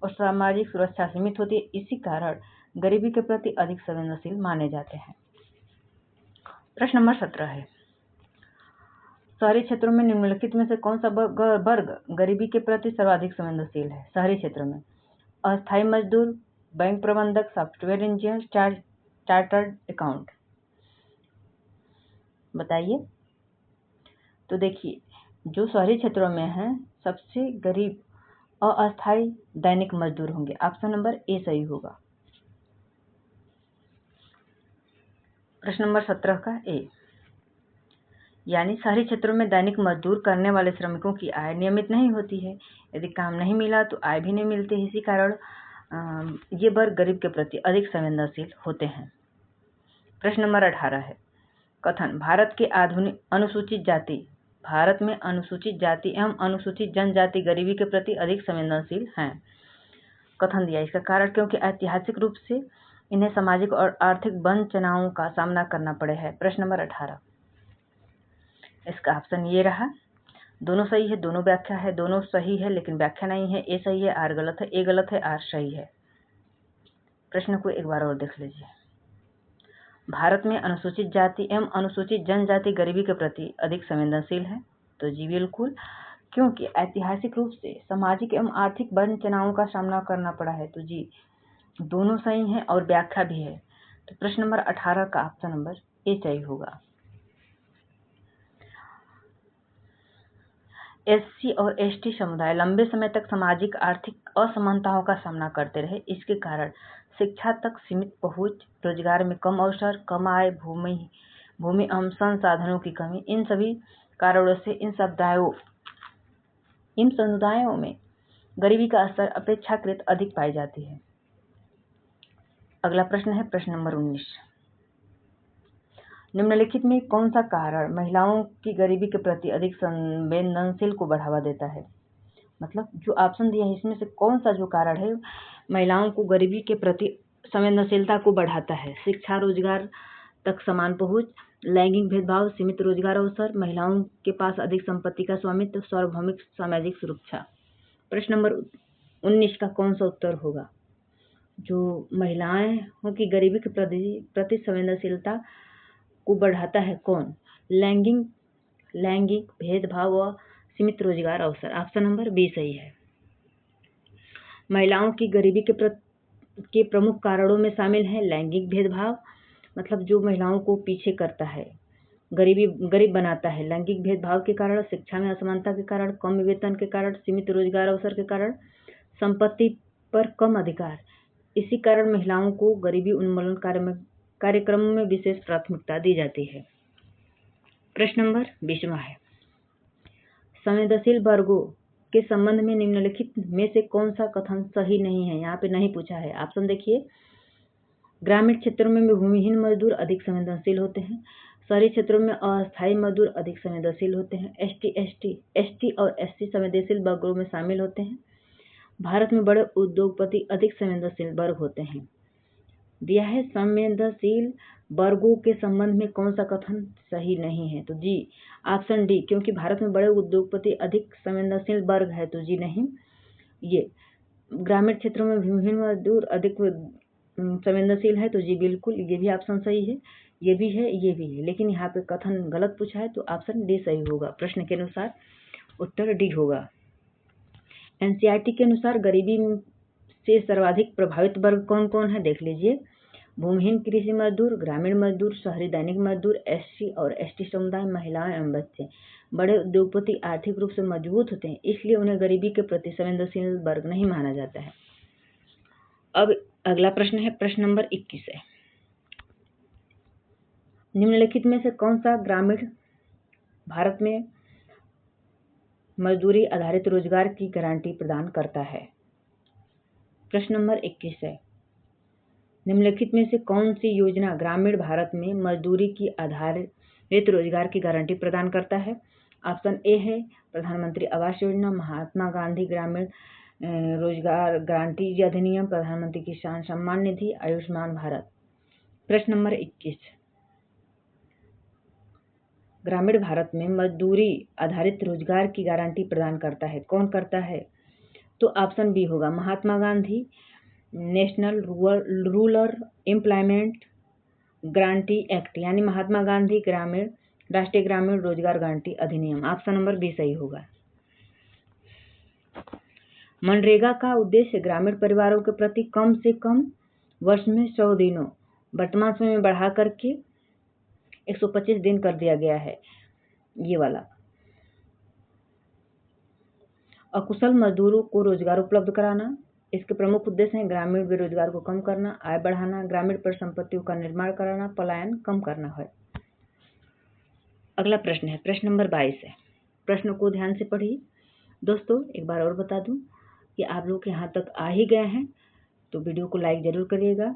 और सामाजिक सुरक्षा सीमित होती है। इसी कारण गरीबी के प्रति अधिक संवेदनशील माने जाते हैं। प्रश्न नंबर 17 है, शहरी क्षेत्रों में निम्नलिखित में से कौन सा वर्ग गरीबी के प्रति सर्वाधिक संवेदनशील है? शहरी क्षेत्रों में अस्थायी मजदूर, बैंक प्रबंधक, सॉफ्टवेयर इंजीनियर, चार्टर्ड अकाउंट। बताइए। तो देखिए, जो शहरी क्षेत्रों में हैं सबसे गरीब अस्थायी दैनिक मजदूर होंगे। ऑप्शन नंबर ए सही होगा। प्रश्न नंबर 17 का ए, यानी शहरी क्षेत्रों में दैनिक मजदूर करने वाले श्रमिकों की आय नियमित नहीं होती है। यदि काम नहीं मिला तो आय भी नहीं मिलती। इसी कारण ये वर्ग गरीब के प्रति अधिक संवेदनशील होते हैं। प्रश्न नंबर 18 है, कथन भारत के आधुनिक भारत में अनुसूचित जाति एवं अनुसूचित जनजाति गरीबी के प्रति अधिक संवेदनशील हैं। कथन दिया, इसका कारण क्योंकि ऐतिहासिक रूप से इन्हें सामाजिक और आर्थिक वंचनाओं का सामना करना पड़े है। प्रश्न नंबर 18, इसका ऑप्शन ये रहा। दोनों सही है, दोनों व्याख्या है, दोनों सही है लेकिन व्याख्या नहीं है। ए सही है, आर गलत है, ए गलत है, आर सही है। प्रश्न को एक बार और देख लीजिए। भारत में अनुसूचित जाति एवं अनुसूचित जनजाति गरीबी के प्रति अधिक संवेदनशील है। तो जी बिल्कुल, क्योंकि ऐतिहासिक रूप से सामाजिक एवं आर्थिक वंचनाओं का सामना करना पड़ा है। तो जी दोनों सही हैं और व्याख्या भी है। तो प्रश्न नंबर 18 का ऑप्शन नंबर ए सही होगा। एससी और एसटी समुदाय लंबे समय तक सामाजिक आर्थिक असमानताओं का सामना करते रहे। इसके कारण शिक्षा तक सीमित पहुंच, रोजगार में कम अवसर, कम आय, भूमि एवं संसाधनों की कमी, इन सभी कारणों से इन समुदायों में गरीबी का स्तर अपेक्षाकृत अधिक पाई जाती है। अगला प्रश्न है प्रश्न नंबर 19, निम्नलिखित में कौन सा कारण महिलाओं की गरीबी के प्रति अधिक संवेदनशील को बढ़ावा देता है? मतलब जो ऑप्शन दिया है इसमें से कौन सा जो कारण है महिलाओं को गरीबी के प्रति संवेदनशीलता को बढ़ाता है, शिक्षा रोजगार तक समान पहुंच, लैंगिक भेदभाव, सीमित रोजगार अवसर, महिलाओं के पास अधिक संपत्ति का स्वामित्व, सार्वभौमिक सामाजिक सुरक्षा। प्रश्न नंबर 19 का कौन सा उत्तर होगा? जो महिलाओं की गरीबी के प्रति संवेदनशीलता को बढ़ाता है कौन? लैंगिक भेदभाव व सीमित रोजगार अवसर। ऑप्शन नंबर बी सही है। महिलाओं की गरीबी के प्रमुख कारणों में शामिल है लैंगिक भेदभाव, मतलब जो महिलाओं को पीछे करता है, गरीब बनाता है। लैंगिक भेदभाव के कारण, शिक्षा में असमानता के कारण, कम वेतन के कारण, सीमित रोजगार अवसर के कारण, संपत्ति पर कम अधिकार। इसी कारण महिलाओं को गरीबी उन्मूलन कार्यक्रमों में विशेष प्राथमिकता दी जाती है। प्रश्न नंबर 20वां है, संवेदनशील वर्गों के संबंध में निम्नलिखित में से कौन सा कथन सही नहीं है? यहाँ पे नहीं पूछा है। ऑप्शन देखिए, ग्रामीण क्षेत्रों में भूमिहीन मजदूर अधिक संवेदनशील होते हैं, शहरी क्षेत्रों में अस्थायी मजदूर अधिक संवेदनशील होते हैं, एसटी और एससी संवेदनशील वर्गों में शामिल होते हैं, भारत में बड़े उद्योगपति अधिक संवेदनशील वर्ग होते हैं। दिया है संवेदनशील वर्गों के संबंध में कौन सा कथन सही नहीं है? तो जी, ऑप्शन डी, क्योंकि भारत में बड़े उद्योगपति अधिक संवेदनशील वर्ग है, तो जी नहीं। ये ग्रामीण क्षेत्रों में भूमिहीन मजदूर अधिक संवेदनशील है, तो जी बिल्कुल, ये भी ऑप्शन सही है, ये भी है, ये भी है, लेकिन यहाँ पे कथन गलत पूछा है, तो ऑप्शन डी सही होगा। प्रश्न के अनुसार उत्तर डी होगा। एनसीईआरटी के अनुसार गरीबी से सर्वाधिक प्रभावित वर्ग कौन कौन है? देख लीजिए, भूमिहीन कृषि मजदूर, ग्रामीण मजदूर, शहरी दैनिक मजदूर, एससी और एसटी समुदाय, महिलाएं एवं बच्चे। बड़े उद्योगपति आर्थिक रूप से मजबूत होते हैं, इसलिए उन्हें गरीबी के प्रति संवेदनशील वर्ग नहीं माना जाता है। अब अगला प्रश्न है, प्रश्न नंबर 21 है, निम्नलिखित में से कौन सा ग्रामीण भारत में मजदूरी आधारित रोजगार की गारंटी प्रदान करता है? प्रश्न नंबर 21 है, निम्नलिखित में से कौन सी योजना ग्रामीण भारत में मजदूरी की आधारित रोजगार की गारंटी प्रदान करता है? ऑप्शन ए है प्रधानमंत्री आवास योजना, महात्मा गांधी ग्रामीण रोजगार गारंटी अधिनियम, प्रधानमंत्री किसान सम्मान निधि, आयुष्मान भारत। प्रश्न नंबर 21, ग्रामीण भारत में मजदूरी आधारित रोजगार की गारंटी प्रदान करता है, कौन करता है? तो ऑप्शन बी होगा, Mahatma Gandhi national rural employment guarantee act, यानी महात्मा गांधी राष्ट्रीय ग्रामीण रोजगार गारंटी अधिनियम। ऑप्शन नंबर बी सही होगा। मनरेगा का उद्देश्य ग्रामीण परिवारों के प्रति कम से कम वर्ष में 100 दिनों वर्तमान समय में बढ़ा करके 125 दिन कर दिया गया है। ये वाला अकुशल मजदूरों को रोजगार उपलब्ध कराना, इसके प्रमुख उद्देश्य हैं ग्रामीण बेरोजगार को कम करना, आय बढ़ाना, ग्रामीण परिसंपत्तियों का निर्माण कराना, पलायन कम करना है। अगला प्रश्न है, प्रश्न नंबर 22 है, प्रश्न को ध्यान से पढ़िए। दोस्तों एक बार और बता दूं कि आप लोग यहाँ तक आ ही गए हैं तो वीडियो को लाइक जरूर करिएगा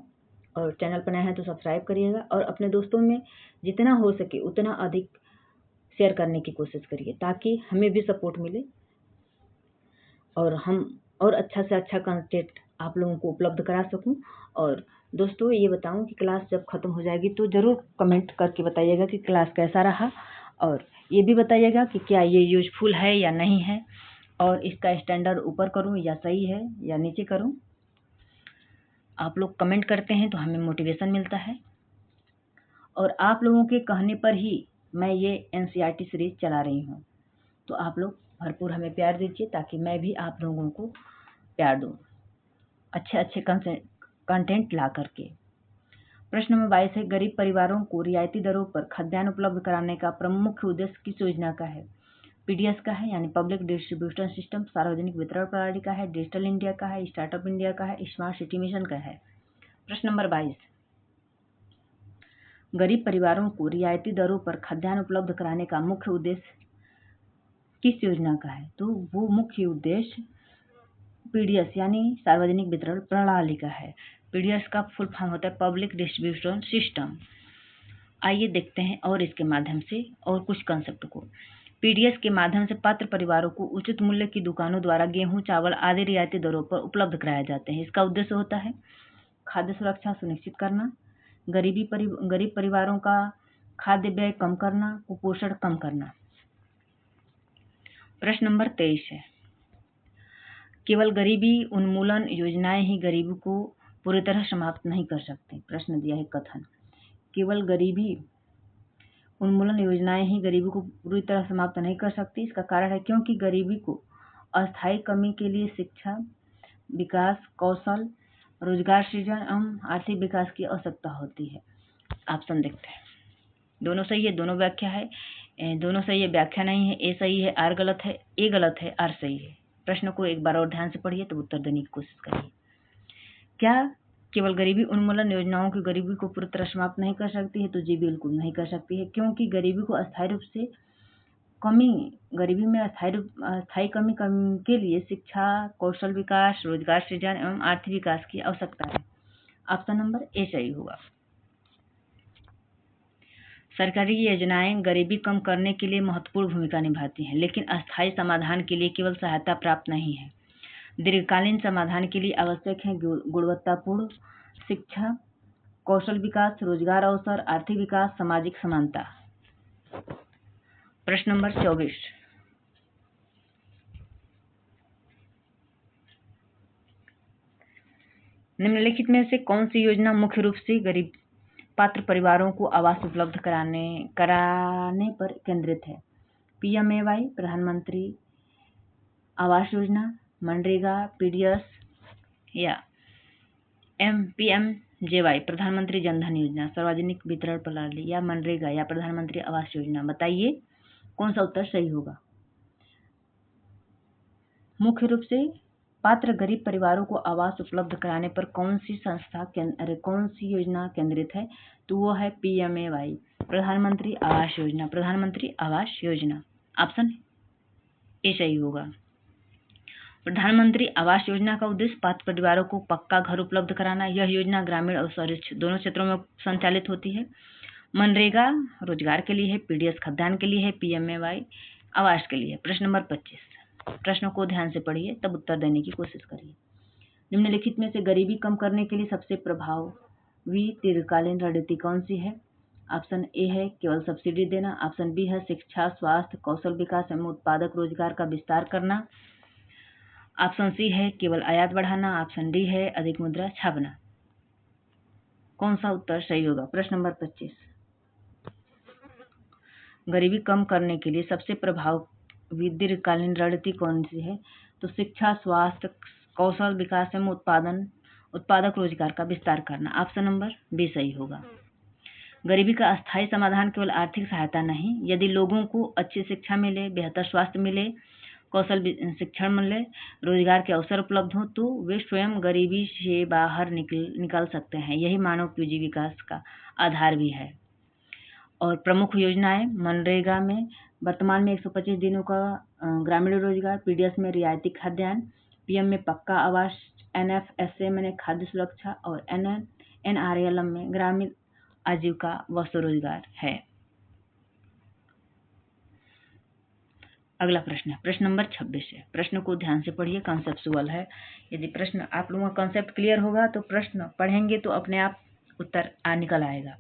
और चैनल पर नए हैं तो सब्सक्राइब करिएगा और अपने दोस्तों में जितना हो सके उतना अधिक शेयर करने की कोशिश करिए ताकि हमें भी सपोर्ट मिले और हम और अच्छा से अच्छा कंटेंट आप लोगों को उपलब्ध करा सकूं। और दोस्तों ये बताऊं कि क्लास जब ख़त्म हो जाएगी तो ज़रूर कमेंट करके बताइएगा कि क्लास कैसा रहा और ये भी बताइएगा कि क्या ये यूजफुल है या नहीं है और इसका स्टैंडर्ड ऊपर करूं या सही है या नीचे करूं। आप लोग कमेंट करते हैं तो हमें मोटिवेशन मिलता है और आप लोगों के कहने पर ही मैं ये एनसीईआरटी सीरीज चला रही हूँ। तो आप लोग भरपूर हमें प्यार दीजिए ताकि मैं भी आप लोगों को प्यार दूँ अच्छे अच्छे कंटेंट ला करके। प्रश्न नंबर 22 है, गरीब परिवारों को रियायती दरों पर खाद्यान्न उपलब्ध कराने का प्रमुख उद्देश्य किस योजना का है? पीडीएस का है यानी पब्लिक डिस्ट्रीब्यूशन सिस्टम, सार्वजनिक वितरण प्रणाली का है, डिजिटल इंडिया का है, स्टार्टअप इंडिया का है, स्मार्ट सिटी मिशन का है। प्रश्न नंबर 22, गरीब परिवारों को रियायती दरों पर खाद्यान्न उपलब्ध कराने का मुख्य उद्देश्य किस योजना का है? तो वो मुख्य उद्देश्य पीडीएस यानी सार्वजनिक वितरण प्रणाली का है। पीडीएस का फुल फॉर्म होता है पब्लिक डिस्ट्रीब्यूशन सिस्टम। आइए देखते हैं और इसके माध्यम से और कुछ कंसेप्ट को। पीडीएस के माध्यम से पात्र परिवारों को उचित मूल्य की दुकानों द्वारा गेहूं, चावल आदि रियायती दरों पर उपलब्ध कराए जाते हैं। इसका उद्देश्य होता है खाद्य सुरक्षा सुनिश्चित करना, गरीब परिवारों का खाद्य व्यय कम करना, कुपोषण कम करना। प्रश्न नंबर 23 है, केवल गरीबी उन्मूलन योजनाएं ही गरीबी को पूरी तरह समाप्त नहीं कर सकती। प्रश्न दिया है कथन, केवल गरीबी उन्मूलन योजनाएं ही गरीबी को पूरी तरह समाप्त नहीं कर सकती। इसका कारण है क्योंकि गरीबी को अस्थायी कमी के लिए शिक्षा, विकास, कौशल, रोजगार सृजन एवं आर्थिक विकास की आवश्यकता होती है। ऑप्शन देखते हैं, दोनों सही है, दोनों व्याख्या है, दोनों सही है, व्याख्या नहीं है, ए सही है, आर गलत है, ए गलत है, आर सही है। प्रश्न को एक बार और ध्यान से पढ़िए तो उत्तर देने की कोशिश करिए। क्या केवल गरीबी उन्मूलन योजनाओं की गरीबी को पूरी तरह समाप्त नहीं कर सकती है? तो जी बिल्कुल नहीं कर सकती है, क्योंकि गरीबी को अस्थायी रूप से गरीबी में अस्थायी कमी के लिए शिक्षा, कौशल विकास, रोजगार सृजन एवं आर्थिक विकास की आवश्यकता है। ऑप्शन नंबर ए सही होगा। सरकारी योजनाएं गरीबी कम करने के लिए महत्वपूर्ण भूमिका निभाती हैं, लेकिन अस्थायी समाधान के लिए केवल सहायता प्राप्त नहीं है। दीर्घकालीन समाधान के लिए आवश्यक है गुणवत्तापूर्ण शिक्षा, कौशल विकास, रोजगार अवसर, आर्थिक विकास, सामाजिक समानता। प्रश्न नंबर 24, निम्नलिखित में से कौन सी योजना मुख्य रूप से गरीब पात्र परिवारों को आवास उपलब्ध कराने पर केंद्रित है? PMAY, प्रधानमंत्री आवास योजना, मनरेगा, PDS या PMJY, प्रधानमंत्री जनधन योजना, सार्वजनिक वितरण प्रणाली, या मनरेगा या प्रधानमंत्री आवास योजना। बताइए कौन सा उत्तर सही होगा। मुख्य रूप से पात्र गरीब परिवारों को आवास उपलब्ध कराने पर कौन सी योजना केंद्रित है? तो वो है PMAY, प्रधानमंत्री आवास योजना, प्रधानमंत्री आवास योजना। ऑप्शन ए सही होगा। प्रधानमंत्री आवास योजना का उद्देश्य पात्र परिवारों को पक्का घर उपलब्ध कराना। यह योजना ग्रामीण और शहरी दोनों क्षेत्रों में संचालित होती है। मनरेगा रोजगार के लिए है, PDS खाद्यान्न के लिए है, PMAY आवास के लिए। प्रश्न नंबर 25, प्रश्नों को ध्यान से पढ़िए तब उत्तर देने की कोशिश करिए। निम्नलिखित में से गरीबी कम करने के लिए सबसे प्रभावी दीर्घकालीन रणनीति कौन सी है? ऑप्शन ए है केवल सब्सिडी देना, ऑप्शन बी है शिक्षा, स्वास्थ्य, कौशल विकास एवं उत्पादक रोजगार का विस्तार करना, ऑप्शन सी है केवल आयात बढ़ाना, ऑप्शन डी है अधिक मुद्रा छापना। कौन सा उत्तर सही होगा? प्रश्न नंबर 25, गरीबी कम करने के लिए सबसे प्रभावी दीर्घकालीन रणनीति कौन सी है? तो शिक्षा, स्वास्थ्य, कौशल विकास एवं उत्पादक रोजगार का विस्तार करना। ऑप्शन नंबर बी सही होगा। गरीबी का अस्थायी समाधान केवल आर्थिक सहायता नहीं, यदि लोगों को अच्छी शिक्षा मिले, बेहतर स्वास्थ्य मिले, कौशल शिक्षण मिले, रोजगार के अवसर उपलब्ध हो तो वे स्वयं गरीबी से बाहर निकल सकते हैं। यही मानव पूंजी विकास का आधार भी है। और प्रमुख योजनाएं मनरेगा में वर्तमान में 125 दिनों का ग्रामीण रोजगार, PDS में रियायती खाद्यान्न, PM में पक्का आवास, NFSA में खाद्य सुरक्षा और NRLM में ग्रामीण आजीविका व स्वरोजगार है। अगला प्रश्न है प्रश्न नंबर 26 है। प्रश्न को ध्यान से पढ़िए, कॉन्सेप्चुअल है। यदि प्रश्न आप लोगों का कॉन्सेप्ट क्लियर होगा तो प्रश्न पढ़ेंगे तो अपने आप उत्तर निकल आएगा।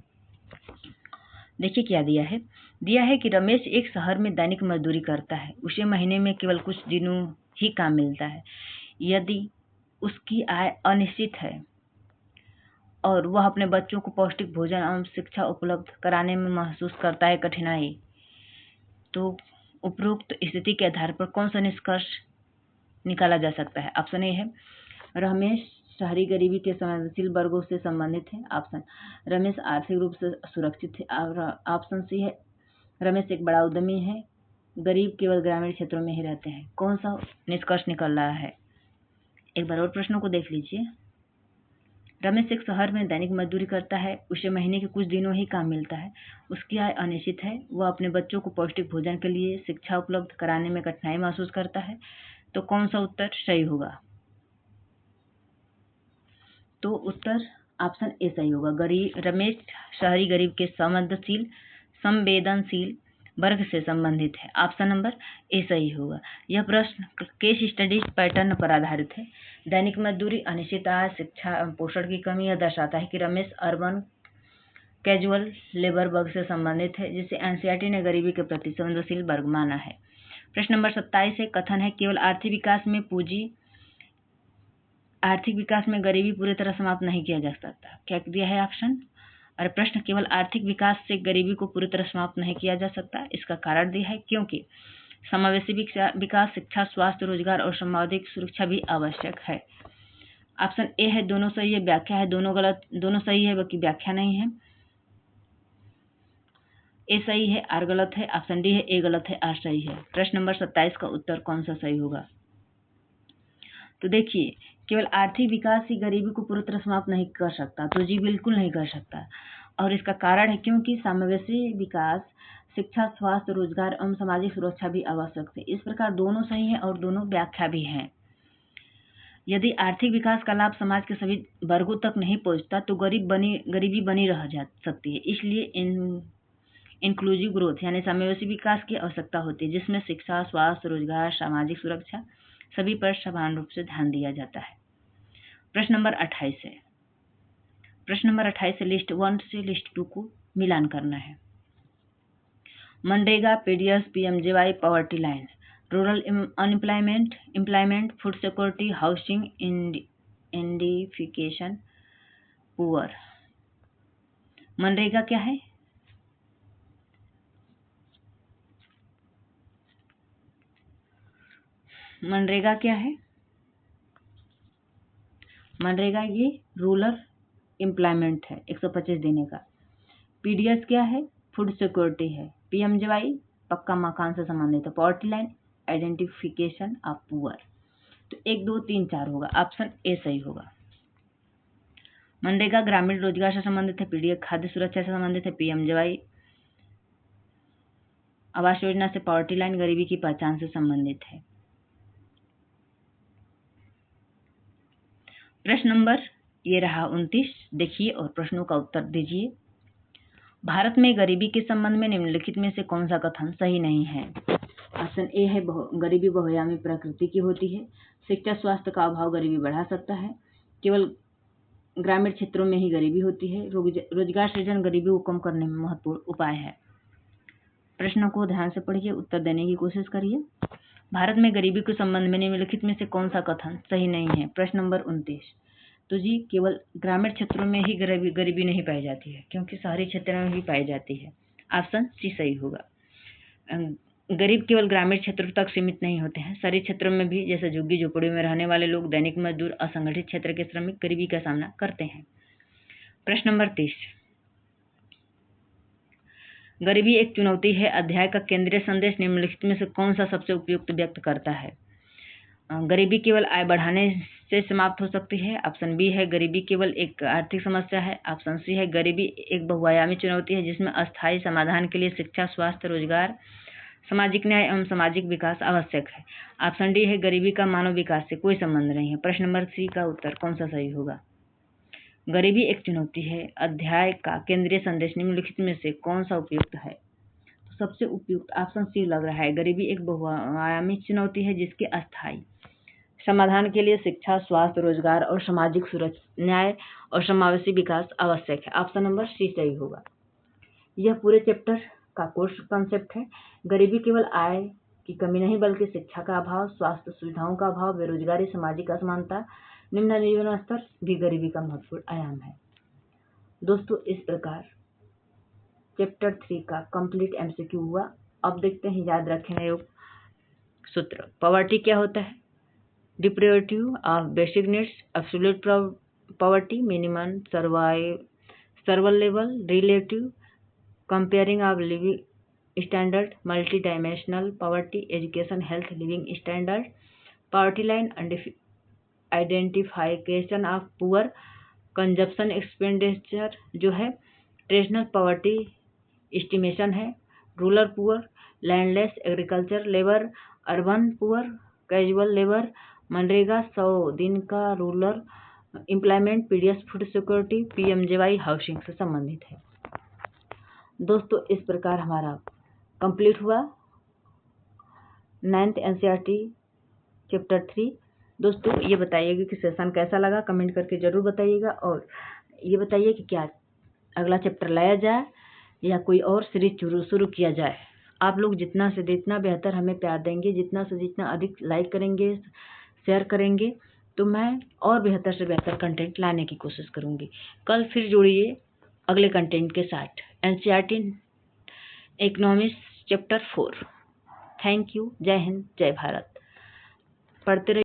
देखिए क्या दिया है कि रमेश एक शहर में दैनिक मजदूरी करता है। उसे महीने में केवल कुछ दिनों ही काम मिलता है। यदि उसकी आय अनिश्चित है और वह अपने बच्चों को पौष्टिक भोजन एवं शिक्षा उपलब्ध कराने में महसूस करता है कठिनाई, तो उपरोक्त स्थिति के आधार पर कौन सा निष्कर्ष निकाला जा सकता है? ऑप्शन ए है रमेश शहरी गरीबी के संवेदनशील वर्गों से संबंधित है, ऑप्शन रमेश आर्थिक रूप से सुरक्षित है, और ऑप्शन सी है रमेश एक बड़ा उद्यमी है, गरीब केवल ग्रामीण क्षेत्रों में ही रहते हैं। कौन सा निष्कर्ष निकल रहा है? एक बार और प्रश्नों को देख लीजिए। रमेश एक शहर में दैनिक मजदूरी करता है। उसे महीने के कुछ दिनों ही काम मिलता है। उसकी आय अनिश्चित है। वह अपने बच्चों को पौष्टिक भोजन के लिए शिक्षा उपलब्ध कराने में कठिनाई महसूस करता है। तो कौन सा उत्तर सही होगा? तो उत्तर ऑप्शन ए सही होगा। रमेश शहरी गरीब के संवेदनशील वर्ग से संबंधित है। ऑप्शन नंबर ए सही होगा। यह प्रश्न केस स्टडीज पैटर्न पर आधारित है। दैनिक मजदूरी, अनिश्चित आय, शिक्षा पोषण की कमी यह दर्शाता है कि रमेश अर्बन कैजुअल लेबर वर्ग से संबंधित है, जिसे एनसीईआरटी ने गरीबी के प्रति संवेदनशील वर्ग माना है। प्रश्न नंबर 27 है, कथन है केवल आर्थिक विकास में गरीबी पूरी तरह समाप्त नहीं किया जा सकता। क्या दिया है ऑप्शन? और प्रश्न केवल आर्थिक विकास से गरीबी को पूरी तरह समाप्त नहीं किया जा सकता। इसका कारण दिया है क्योंकि समावेशी विकास, शिक्षा, स्वास्थ्य, रोजगार और सामाजिक सुरक्षा भी आवश्यक है। ऑप्शन ए है दोनों सही है, व्याख्या है दोनों गलत, दोनों सही है बल्कि व्याख्या नहीं है। ए सही है, आर गलत है। ऑप्शन डी है ए गलत है, आर सही है। प्रश्न नंबर 27 का उत्तर कौन सा सही होगा? तो देखिए, केवल आर्थिक विकास ही गरीबी को पूरी तरह समाप्त नहीं कर सकता, तो जी बिल्कुल नहीं कर सकता। और इसका कारण है क्योंकि समावेशी विकास, शिक्षा, स्वास्थ्य, रोजगार एवं सामाजिक सुरक्षा भी आवश्यक है। इस प्रकार दोनों सही है और दोनों व्याख्या भी है। यदि आर्थिक विकास का लाभ समाज के सभी वर्गों तक नहीं पहुंचता तो गरीबी बनी रह जा सकती है। इसलिए इंक्लूसिव ग्रोथ यानी समावेशी विकास की आवश्यकता होती है, जिसमें शिक्षा, स्वास्थ्य, रोजगार, सामाजिक सुरक्षा सभी पर समान रूप से ध्यान दिया जाता है। प्रश्न नंबर 28 है। प्रश्न नंबर 28 से लिस्ट 1 से लिस्ट 2 को मिलान करना है। MNREGA, PDS, PMJY, poverty line, rural employment, food security, housing, identification, poor. MNREGA क्या है? मनरेगा क्या है? मनरेगा ये रूरल एम्प्लॉयमेंट है, 125 देने का। पीडीएस क्या है? फूड सिक्योरिटी है। पीएमजेवाई पक्का मकान से संबंधित है। Poverty line identification of poor. तो 1, 2, 3, 4 होगा। ऑप्शन ए सही होगा। मनरेगा ग्रामीण रोजगार से संबंधित है। पीडीएस खाद्य सुरक्षा से संबंधित है। पीएमजेवाई आवास योजना से, पॉवर्टी लाइन गरीबी की पहचान से संबंधित है। प्रश्न नंबर ये रहा 29। देखिए और प्रश्नों का उत्तर दीजिए। भारत में गरीबी के संबंध में निम्नलिखित में से कौन सा कथन सही नहीं है? ऑप्शन ए है गरीबी बहुआयामी प्रकृति की होती है। शिक्षा स्वास्थ्य का अभाव गरीबी बढ़ा सकता है। केवल ग्रामीण क्षेत्रों में ही गरीबी होती है। रोजगार सृजन गरीबी को कम करने में महत्वपूर्ण उपाय है। प्रश्नों को ध्यान से पढ़िए, उत्तर देने की कोशिश करिए। भारत में गरीबी के संबंध में निम्नलिखित में से कौन सा कथन सही नहीं है? प्रश्न नंबर 29। तो जी केवल ग्रामीण क्षेत्रों में ही गरीबी नहीं पाई जाती है, क्योंकि शहरी क्षेत्रों में भी पाई जाती है। ऑप्शन सी सही होगा। गरीब केवल ग्रामीण क्षेत्रों तक सीमित नहीं होते हैं, शहरी क्षेत्रों में भी, जैसे झुग्गी झोपड़ियों में रहने वाले लोग, दैनिक मजदूर, असंगठित क्षेत्र के श्रमिक गरीबी का सामना करते हैं। प्रश्न नंबर 30। गरीबी एक चुनौती है अध्याय का केंद्रीय संदेश निम्नलिखित में से कौन सा सबसे उपयुक्त व्यक्त करता है? गरीबी केवल आय बढ़ाने से समाप्त हो सकती है। ऑप्शन बी है गरीबी केवल एक आर्थिक समस्या है। ऑप्शन सी है गरीबी एक बहुआयामी चुनौती है जिसमें अस्थायी समाधान के लिए शिक्षा, स्वास्थ्य, रोजगार, सामाजिक न्याय एवं सामाजिक विकास आवश्यक है। ऑप्शन डी है गरीबी का मानव विकास से कोई संबंध नहीं है। प्रश्न नंबर सी का उत्तर कौन सा सही होगा? गरीबी एक चुनौती है अध्याय का केंद्रीय संदेश निम्नलिखित में से कौन सा उपयुक्त है? तो सबसे उपयुक्त ऑप्शन सी लग रहा है। गरीबी एक बहुआयामी चुनौती है जिसके अस्थायी समाधान के लिए शिक्षा, स्वास्थ्य, रोजगार और सामाजिक सुरक्षा, न्याय और समावेशी विकास आवश्यक है। ऑप्शन नंबर सी सही होगा। यह पूरे चैप्टर का कोर्स कॉन्सेप्ट है। गरीबी केवल आय की कमी नहीं बल्कि शिक्षा का अभाव, स्वास्थ्य सुविधाओं का अभाव, बेरोजगारी, सामाजिक असमानता, निम्न जीवन स्तर भी गरीबी का महत्वपूर्ण आयाम है। दोस्तों इस प्रकार चैप्टर 3 का कंप्लीट एमसीक्यू हुआ। अब देखते हैं, याद रखें योग सूत्र। पॉवर्टी क्या होता है? Deprivation of basic needs, absolute poverty, minimum survival level, relative comparing of living standard, multi dimensional poverty, education, health, living standard, poverty line, identification of poor, consumption expenditure जो है, ट्रेडिशनल पॉवर्टी एस्टिमेशन है, rural poor, landless agriculture labour, urban poor, casual labour, MNREGA 100 दिन का rural employment, PDS food security, PMJY housing से संबंधित है। दोस्तों इस प्रकार हमारा कंप्लीट हुआ 9th NCERT चैप्टर 3। दोस्तों ये बताइएगा कि सेशन कैसा लगा, कमेंट करके ज़रूर बताइएगा। और ये बताइए कि क्या अगला चैप्टर लाया जाए या कोई और सीरीज शुरू किया जाए। आप लोग जितना से जितना बेहतर हमें प्यार देंगे, जितना से जितना अधिक लाइक करेंगे, शेयर करेंगे, तो मैं और बेहतर से बेहतर कंटेंट लाने की कोशिश करूँगी। कल फिर जुड़िए अगले कंटेंट के साथ। NCERT economics chapter 4। Thank you. जय हिंद, जय भारत। पढ़ते रहिए।